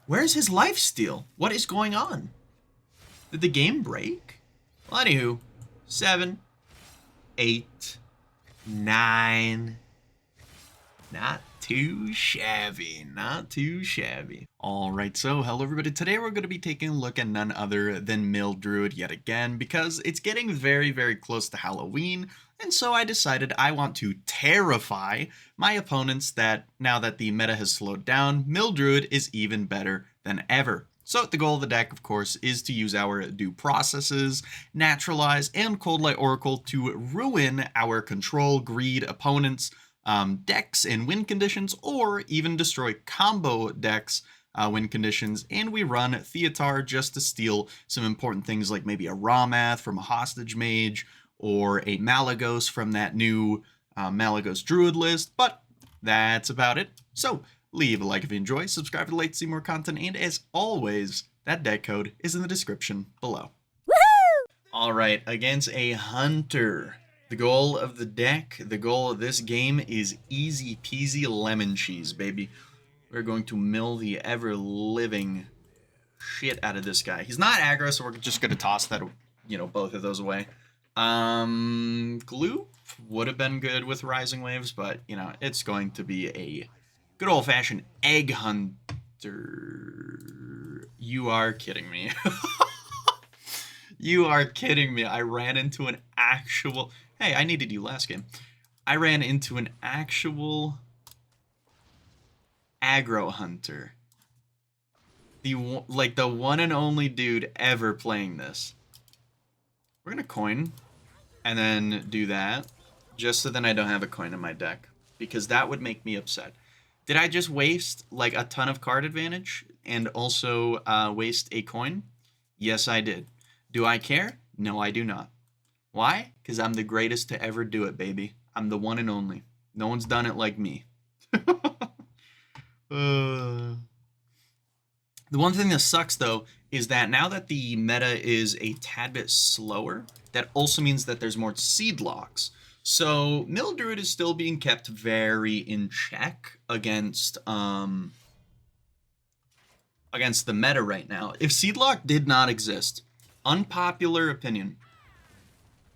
Where's his lifesteal? What is going on? Did the game break? Well, anywho, 7, 8, 9. Not too shabby, not too shabby. Alright, so hello everybody. Today we're going to be taking a look at none other than Mistah Druid yet again, because it's getting very, very close to Halloween, and so I decided I want to terrify my opponents that now that the meta has slowed down, Mistah Druid is even better than ever. So the goal of the deck, of course, is to use our due processes, Naturalize, and Coldlight Oracle to ruin our control greed opponents' decks and win conditions, or even destroy combo decks win conditions. And we run Theatar just to steal some important things like maybe a Ramath from a Hostage Mage, or a Malagos from that new Malagos Druid list, but that's about it. So leave a like if you enjoy, subscribe to like to see more content, and as always, that deck code is in the description below. Alright, against a Hunter. The goal of the deck, the goal of this game is easy peasy lemon cheese, baby. We're going to mill the ever-living shit out of this guy. He's not aggro, so we're just going to toss that, both of those away. Glue would have been good with Rising Waves, but, it's going to be a good old-fashioned Egg Hunter. You are kidding me. You are kidding me. I ran into an actual... Hey, I needed you last game. I ran into an actual aggro hunter. The one and only dude ever playing this. We're gonna coin and then do that, just so then I don't have a coin in my deck, because that would make me upset. Did I just waste like a ton of card advantage and also waste a coin? Yes, I did. Do I care? No, I do not. Why? Because I'm the greatest to ever do it, baby. I'm the one and only. No one's done it like me. The one thing that sucks, though, is that now that the meta is a tad bit slower, that also means that there's more seed locks. So Mistah Druid is still being kept very in check against the meta right now. If seed lock did not exist, unpopular opinion,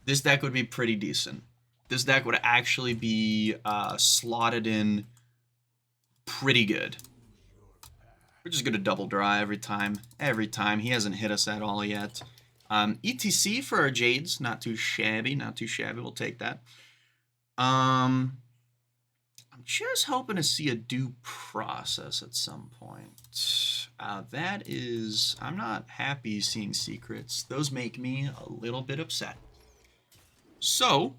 this deck would be pretty decent. This deck would actually be slotted in pretty good. We're just going to double draw every time. Every time. He hasn't hit us at all yet. ETC for our Jades. Not too shabby. Not too shabby. We'll take that. I'm just hoping to see a due process at some point. That is... I'm not happy seeing secrets. Those make me a little bit upset. So,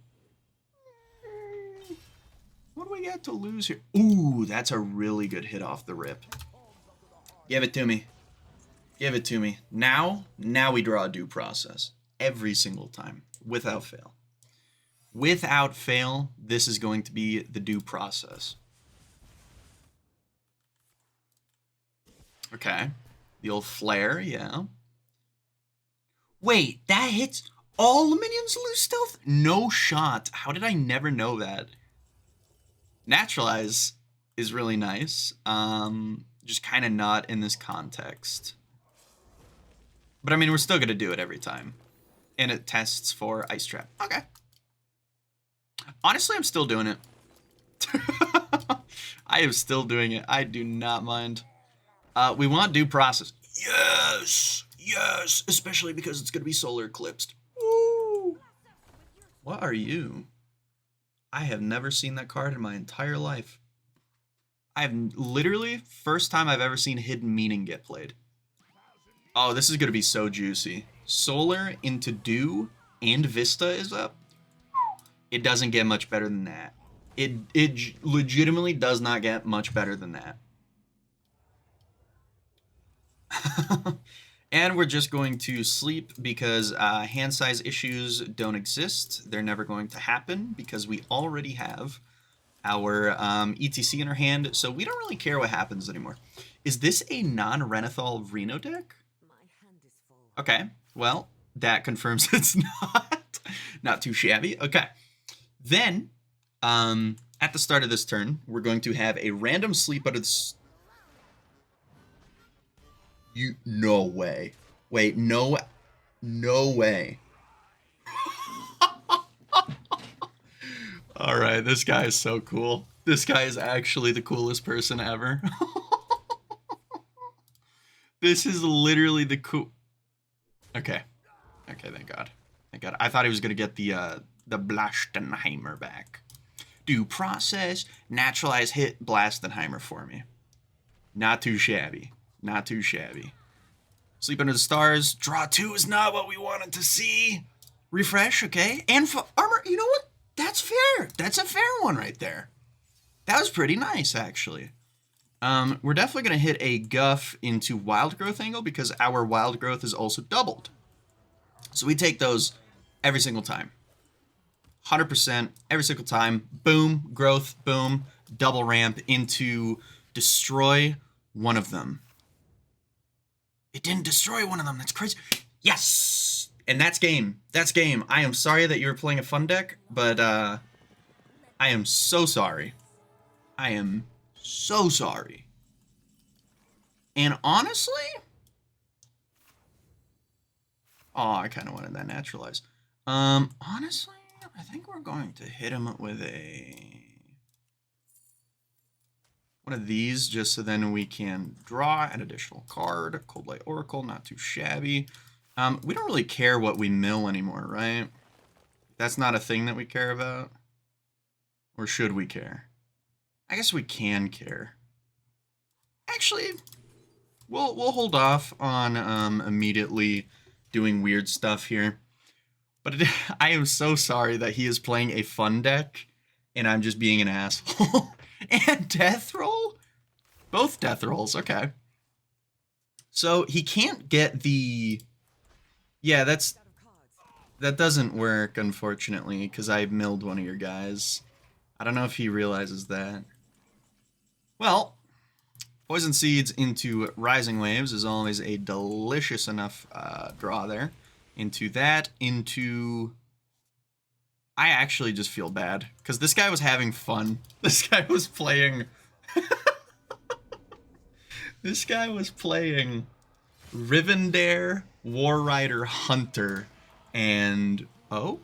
what do we got to lose here? Ooh, that's a really good hit off the rip. Give it to me. Give it to me. Now we draw a due process. Every single time. Without fail. Without fail, this is going to be the due process. Okay. The old flare, yeah. Wait, that hits... All the minions lose stealth? No shot. How did I never know that? Naturalize is really nice. Just kind of not in this context. But I mean, we're still going to do it every time. And it tests for Ice Trap. Okay. Honestly, I'm still doing it. I am still doing it. I do not mind. We want due process. Yes! Yes! Especially because it's going to be Solar Eclipsed. Woo! What are you? I have never seen that card in my entire life. I've literally, first time I've ever seen Hidden Meaning get played. Oh, this is going to be so juicy. Solar into Dew and Vista is up. It doesn't get much better than that. It legitimately does not get much better than that. And we're just going to sleep because hand size issues don't exist. They're never going to happen because we already have our ETC in our hand, so we don't really care what happens anymore. Is this a non-Renathal Reno deck? Okay, well, that confirms it's not too shabby. Okay, then at the start of this turn, we're going to have a random sleep out of this. No way. Wait, no way. All right, this guy is so cool. This guy is actually the coolest person ever. This is literally the cool. Okay, thank God. Thank God. I thought he was gonna get the Blastenheimer back. Do process, naturalize, hit Blastenheimer for me. Not too shabby. Not too shabby. Sleep Under the Stars. Draw 2 is not what we wanted to see. Refresh, okay. And armor, you know what? That's fair. That's a fair one right there. That was pretty nice, actually. We're definitely going to hit a guff into Wild Growth angle because our Wild Growth is also doubled. So we take those every single time. 100% every single time. Boom, growth, boom, double ramp into destroy one of them. It didn't destroy one of them. That's crazy. Yes! And that's game. That's game. I am sorry that you were playing a fun deck, but I am so sorry. I am so sorry. And honestly, oh, I kind of wanted that Naturalize. Honestly, I think we're going to hit him with one of these, just so then we can draw an additional card. Coldlight Oracle, not too shabby. We don't really care what we mill anymore, right? That's not a thing that we care about. Or should we care? I guess we can care. Actually, we'll hold off on immediately doing weird stuff here. But I am so sorry that he is playing a fun deck, and I'm just being an asshole. And death roll? Both death rolls, okay. So he can't get the... Yeah, that doesn't work, unfortunately, because I milled one of your guys. I don't know if he realizes that. Well, Poison Seeds into Rising Waves is always a delicious enough draw there. Into that, into... I actually just feel bad, because this guy was having fun. This guy was playing... This guy was playing Rivendare, War Rider, Hunter, and... Oh?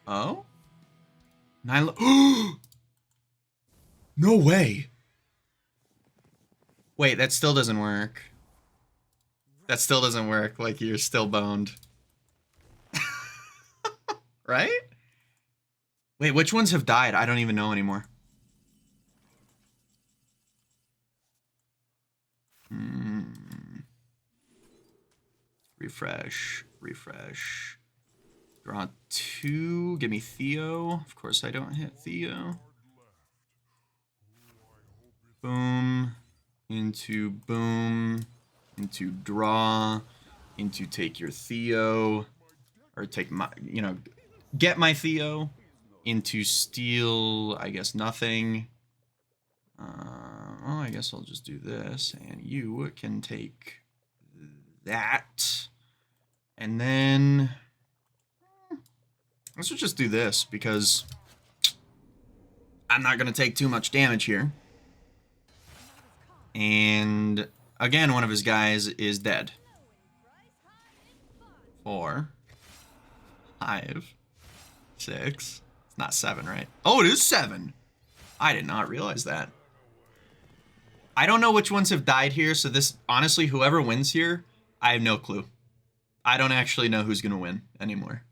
Oh? No way! Wait, that still doesn't work. That still doesn't work, like you're still boned. Right? Wait, which ones have died? I don't even know anymore. Refresh. Draw 2. Give me Theo. Of course I don't hit Theo. Boom. Into boom. Into draw. Into take your Theo. Or take my, get my Theo. Into steal, I guess nothing. Well, I guess I'll just do this. And you can take that. And then let's just do this because I'm not going to take too much damage here. And again, one of his guys is dead. 4, 5, 6. It's not 7, right? Oh, it is 7. I did not realize that. I don't know which ones have died here, so this, honestly, whoever wins here, I have no clue. I don't actually know who's going to win anymore.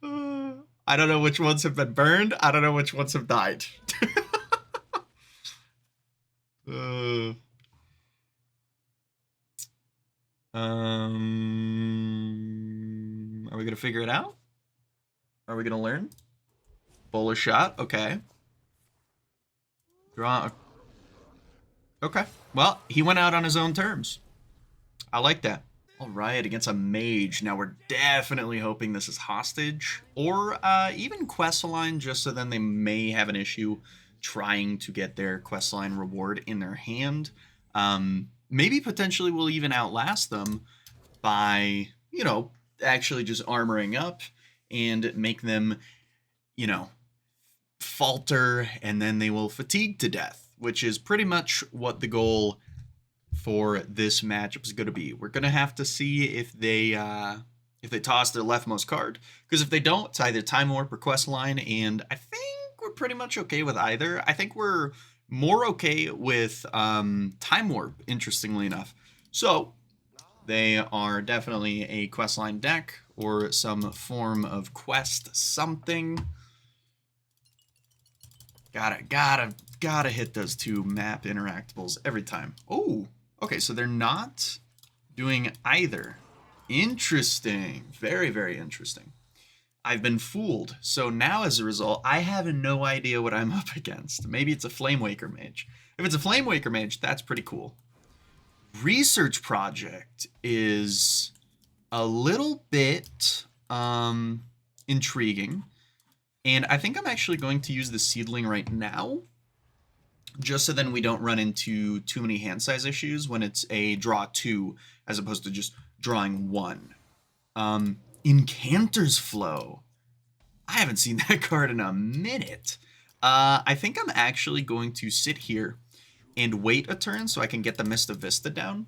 I don't know which ones have been burned. I don't know which ones have died. Are we going to figure it out? Are we going to learn? Bowler shot, okay. Draw. Okay. Well, he went out on his own terms. I like that. All right, against a mage. Now we're definitely hoping this is hostage or even quest line, just so then they may have an issue trying to get their quest line reward in their hand. Maybe potentially we'll even outlast them by, actually just armoring up and make them, falter, and then they will fatigue to death, which is pretty much what the goal for this matchup is going to be. We're going to have to see if they toss their leftmost card, because if they don't, it's either Time Warp or Quest Line, and I think we're pretty much okay with either. I think we're more okay with Time Warp, interestingly enough. So they are definitely a Quest Line deck or some form of quest something. Gotta hit those two map interactables every time. Oh, okay, so they're not doing either. Interesting. Very, very interesting. I've been fooled. So now as a result, I have no idea what I'm up against. Maybe it's a Flamewaker Mage. If it's a Flamewaker Mage, that's pretty cool. Research Project is a little bit intriguing. And I think I'm actually going to use the Seedling right now, just so then we don't run into too many hand size issues when it's a draw 2 as opposed to just drawing 1. Incanter's Flow. I haven't seen that card in a minute. I think I'm actually going to sit here and wait a turn so I can get the Mistah Vistah down,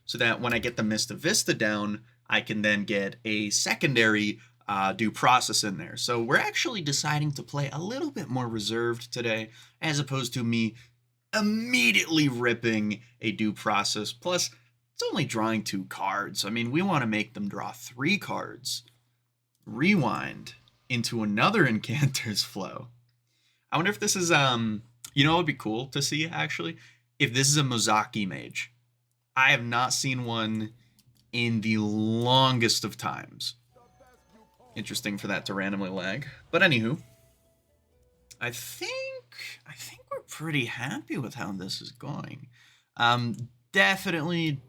so that when I get the Mistah Vistah down, I can then get a secondary due process in there. So we're actually deciding to play a little bit more reserved today, as opposed to me immediately ripping a due process. Plus, it's only drawing 2 cards. I mean, we want to make them draw 3 cards. Rewind into another Incanter's Flow. I wonder if this is, you know what would be cool to see, actually? If this is a Mozaki Mage. I have not seen one in the longest of times. Interesting for that to randomly lag. But anywho, I think we're pretty happy with how this is going. Definitely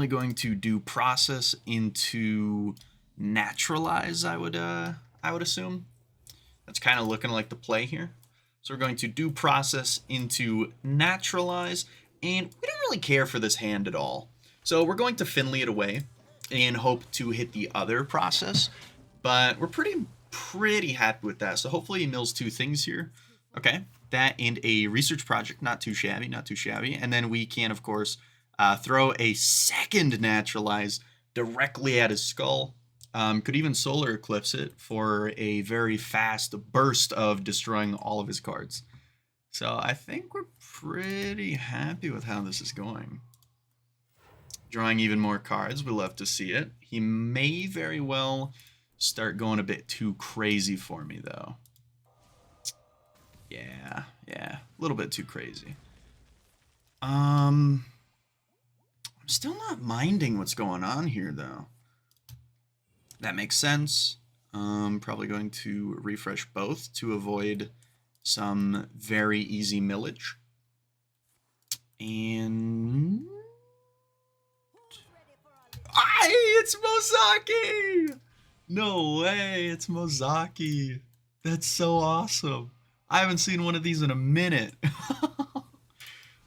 going to do process into Naturalize, I would assume. That's kind of looking like the play here. So we're going to do process into Naturalize, and we don't really care for this hand at all. So we're going to Finley it away and hope to hit the other process, but we're pretty happy with that. So hopefully he mills 2 things here. Okay, that and a research project, not too shabby, not too shabby. And then we can, of course, throw a second Naturalize directly at his skull. Could even Solar Eclipse it for a very fast burst of destroying all of his cards. So I think we're pretty happy with how this is going. Drawing even more cards, we love to see it. He may very well start going a bit too crazy for me, though. Yeah, a little bit too crazy. I'm still not minding what's going on here, though. That makes sense. Probably going to refresh both to avoid some very easy millage. And it's Mozaki! No way, it's Mozaki. That's so awesome. I haven't seen one of these in a minute.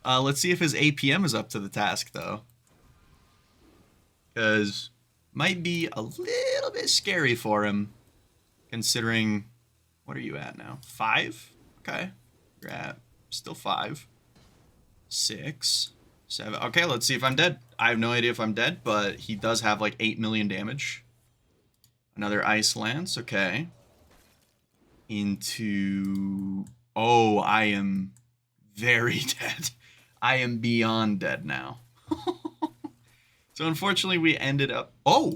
Let's see if his APM is up to the task, though. Because might be a little bit scary for him, considering, what are you at now? 5? Okay, you're at still 5. 6, 7. Okay, let's see if I'm dead. I have no idea if I'm dead, but he does have like 8 million damage. Another Ice Lance, okay. Into... Oh, I am very dead. I am beyond dead now. So unfortunately we ended up... Oh!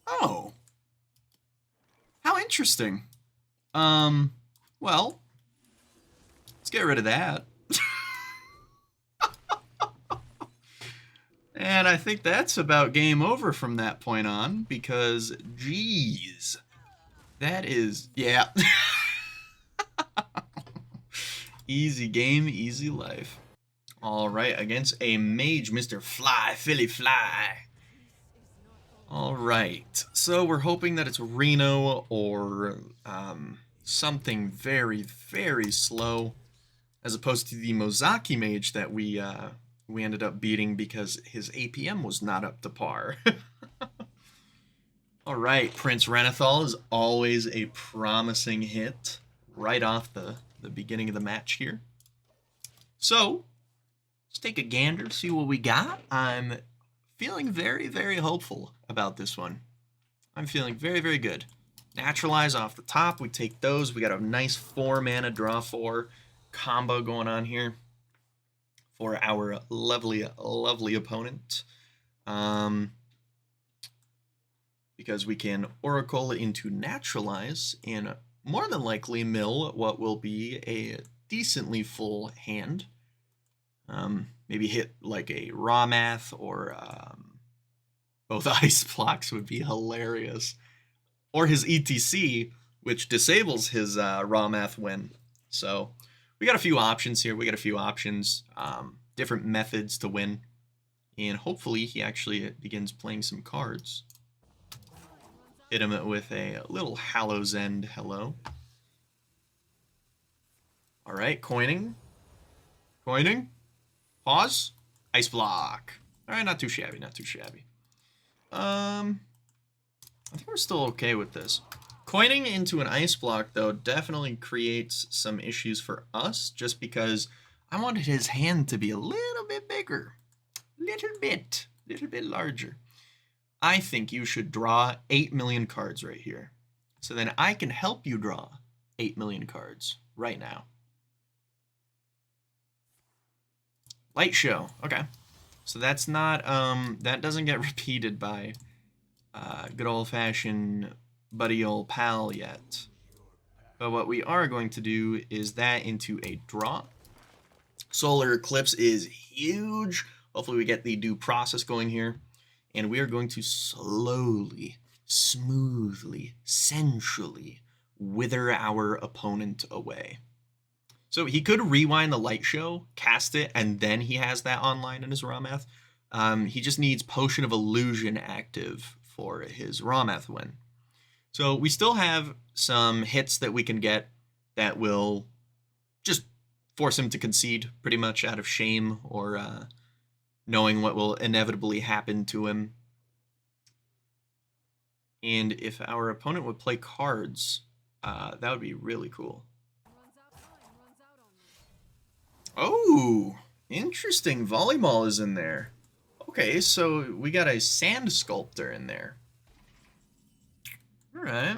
Oh. How interesting. Well, let's get rid of that. And I think that's about game over from that point on, because, geez, that is, yeah. Easy game, easy life. All right, against a mage, Mr. Fly, Philly Fly. All right, so we're hoping that it's Reno or something very, very slow, as opposed to the Mozaki mage that we ended up beating because his APM was not up to par. All right, Prince Renethal is always a promising hit. right off the beginning of the match here. So, let's take a gander, see what we got. I'm feeling very, very hopeful about this one. I'm feeling very, very good. Naturalize off the top. We take those. We got a nice 4-mana draw 4 combo going on here for our lovely, lovely opponent. Because we can Oracle into Naturalize and more than likely mill what will be a decently full hand. Maybe hit like a Raw Math or both Ice Blocks would be hilarious. Or his ETC, which disables his Raw Math win. So we got a few options here. We got a few options, different methods to win. And hopefully he actually begins playing some cards. Hit him with a little Hallow's End hello. All right, coining. Coining. Pause. Ice block. All right, not too shabby, not too shabby. I think we're still okay with this. Coining into an ice block, though, definitely creates some issues for us, just because I wanted his hand to be a little bit bigger. Little bit larger. I think you should draw 8 million cards right here. So then I can help you draw 8 million cards right now. Light show. Okay. So that's not, that doesn't get repeated by good old-fashioned buddy old pal yet. But what we are going to do is that into a draw. Solar Eclipse is huge. Hopefully we get the due process going here. And we are going to slowly, smoothly, sensually wither our opponent away. So he could rewind the light show, cast it, and then he has that online in his Raw Math. He just needs Potion of Illusion active for his Raw Math win. So we still have some hits that we can get that will just force him to concede pretty much out of shame or knowing what will inevitably happen to him. And if our opponent would play cards, that would be really cool. Oh, interesting. Volleyball is in there. Okay, so we got a Sand Sculptor in there. All right.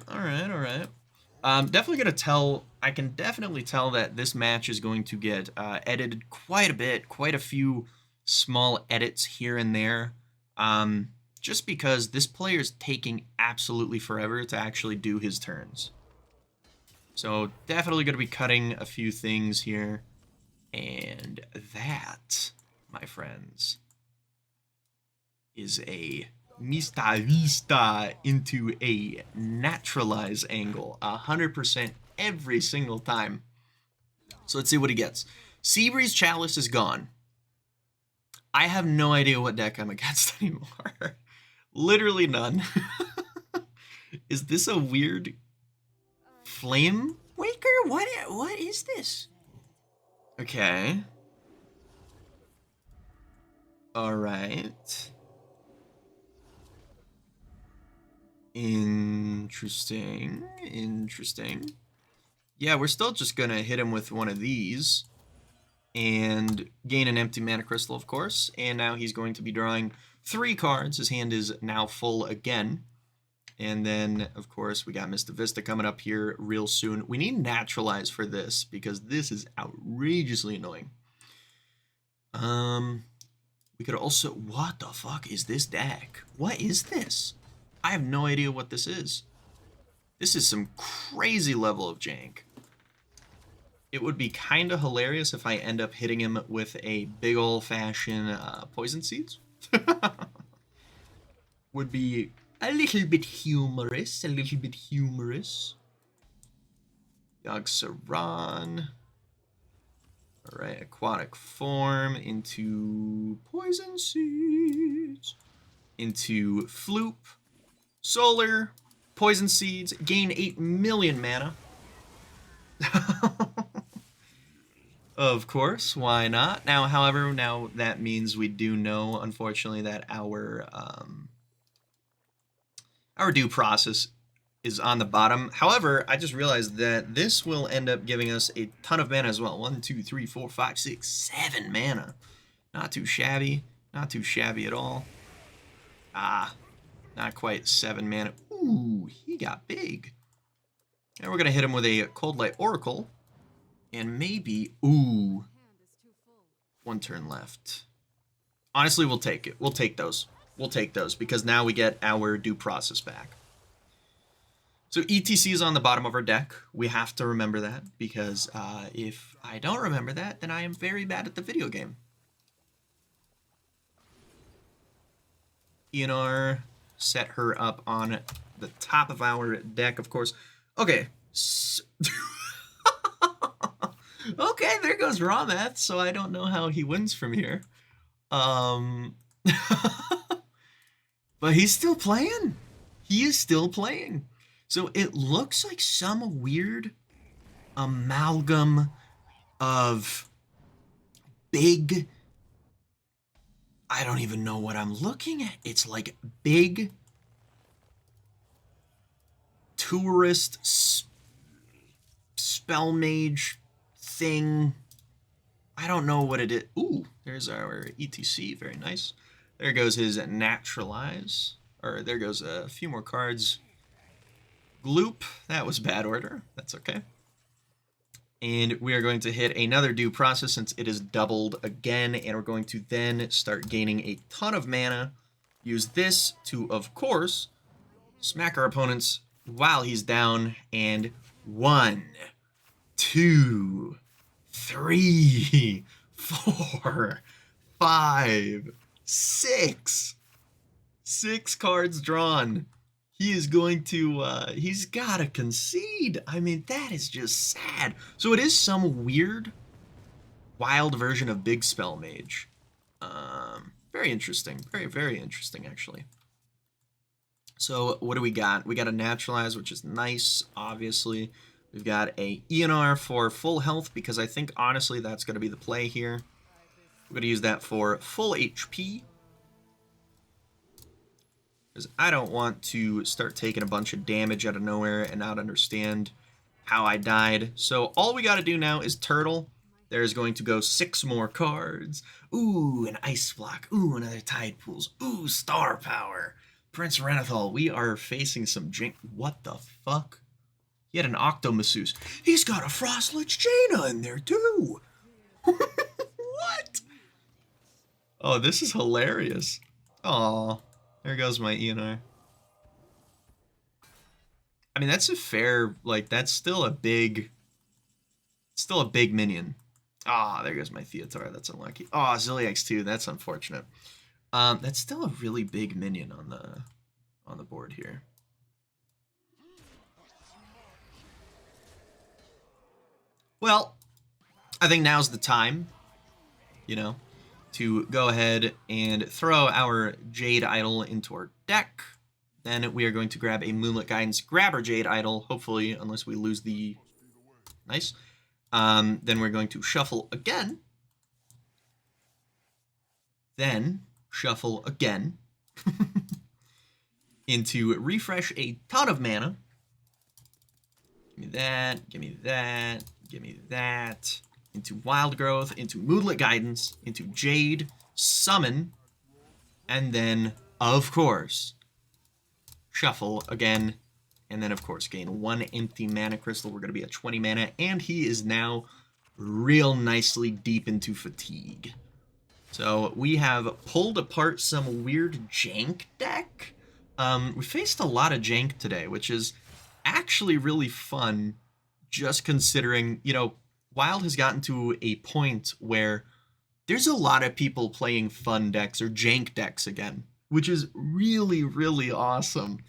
Definitely gonna tell. I can definitely tell that this match is going to get edited quite a bit, quite a few small edits here and there. Just because this player is taking absolutely forever to actually do his turns. So definitely going to be cutting a few things here. And that, my friends, is a Mistah Vistah into a Naturalize angle. 100% every single time. So let's see what he gets. Seabreeze Chalice is gone. I have no idea what deck I'm against anymore. Literally none. Is this a weird Flame Waker? What is this? Okay. All right. Interesting. Yeah, we're still just gonna hit him with one of these and gain an empty mana crystal, of course. And now he's going to be drawing 3 cards. His hand is now full again. And then, of course, we got Mistah Vistah coming up here real soon. We need Naturalize for this because this is outrageously annoying. We could also... What the fuck is this deck? What is this? I have no idea what this is. This is some crazy level of jank. It would be kind of hilarious if I end up hitting him with a big old-fashioned poison seeds. Would be a little bit humorous, Yogg-Saron. Alright, aquatic form into poison seeds. Into Floop. Solar. Poison seeds. Gain 8 million mana. Of course, why not? Now, however, now that means we do know, unfortunately, that our due process is on the bottom. However, I just realized that this will end up giving us a ton of mana as well. 1, 2, 3, 4, 5, 6, 7 mana. Not too shabby. Not too shabby at all. Ah, not quite 7 mana. Ooh, he got big. And we're going to hit him with a Coldlight Oracle. And maybe, ooh, 1 turn left. Honestly, we'll take it. We'll take those. We'll take those because now we get our due process back. So ETC is on the bottom of our deck. We have to remember that because if I don't remember that, then I am very bad at the video game. ENR, set her up on the top of our deck, of course. Okay. Okay, there goes Rameth, so I don't know how he wins from here. But he's still playing. He is still playing. So it looks like some weird amalgam of big... I don't even know what I'm looking at. It's like big tourist spell mage thing. I don't know what it is. Ooh, there's our ETC. Very nice. There goes his Naturalize. Or there goes a few more cards. Gloop. That was bad order. That's okay. And we are going to hit another due process since it is doubled again. And we're going to then start gaining a ton of mana. Use this to, of course, smack our opponents while he's down. And 1, 2, 3, 4, 5, 6. 6 cards drawn. He is going to, he's got to concede. I mean, that is just sad. So it is some weird, wild version of Big Spell Mage. Very interesting. Very, very interesting, actually. So what do we got? We got a Naturalize, which is nice, obviously. We've got a ENR for full health, because I think, honestly, that's going to be the play here. We're going to use that for full HP. Because I don't want to start taking a bunch of damage out of nowhere and not understand how I died. So all we got to do now is turtle. There's going to go 6 more cards. Ooh, an Ice Block. Ooh, another Tide Pools. Ooh, Star Power. Prince Renethal. We are facing some jank. What the fuck? He had an Octomasseuse. He's got a Frostlich Jaina in there too. What? Oh, this is hilarious. Aw. There goes my ENR. I mean, that's a fair, like, that's still a big minion. Ah, there goes my Theotar. That's unlucky. Oh, Ziliax too. That's unfortunate. That's still a really big minion on the board here. Well, I think now's the time, you know, to go ahead and throw our Jade Idol into our deck. Then we are going to grab a Moonlit Guidance, grab our Jade Idol, hopefully, unless we lose the... Nice. Then we're going to shuffle again. Then shuffle again. Into refresh a ton of mana. Give me that, give me that, give me that. Into Wild Growth, into Moonlit Guidance, into Jade, Summon, and then, of course, shuffle again, and then, of course, gain 1 empty mana crystal. We're going to be at 20 mana, and he is now real nicely deep into fatigue. So we have pulled apart some weird jank deck. We faced a lot of jank today, which is actually really fun, just considering, you know, Wild has gotten to a point where there's a lot of people playing fun decks or jank decks again, which is really, really awesome.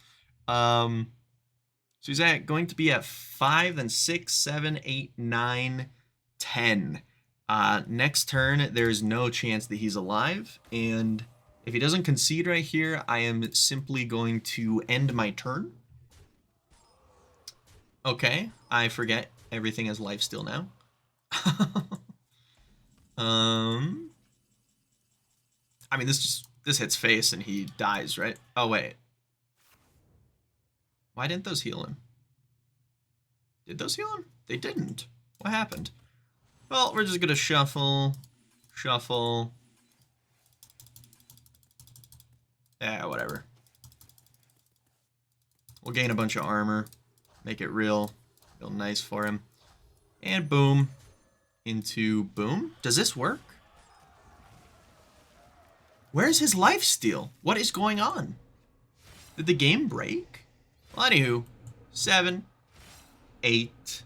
So he's going to be at 5, then 6, 7, 8, 9, 10. Next turn, there's no chance that he's alive. And if he doesn't concede right here, I am simply going to end my turn. Okay, I forget everything has life steal now. I mean, this hits face and he dies, right? Oh, wait. Why didn't those heal him? Did those heal him? They didn't. What happened? Well, we're just gonna shuffle. Shuffle. Yeah, whatever. We'll gain a bunch of armor. Make it real nice for him. And boom. Into boom. Does this work? Where's his lifesteal? What is going on? Did the game break? Well, anywho. 7, 8,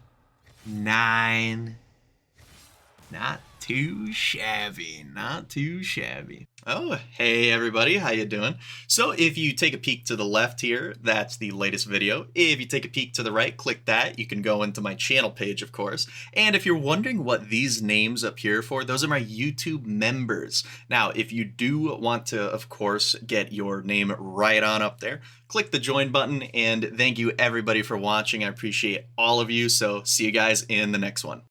9. Not too shabby. Not too shabby. Oh, hey everybody, how you doing? So if you take a peek to the left here, that's the latest video. If you take a peek to the right, click that. You can go into my channel page, of course. And if you're wondering what these names up here for, those are my YouTube members. Now, if you do want to, of course, get your name right on up there, click the join button. And thank you everybody for watching. I appreciate all of you. So see you guys in the next one.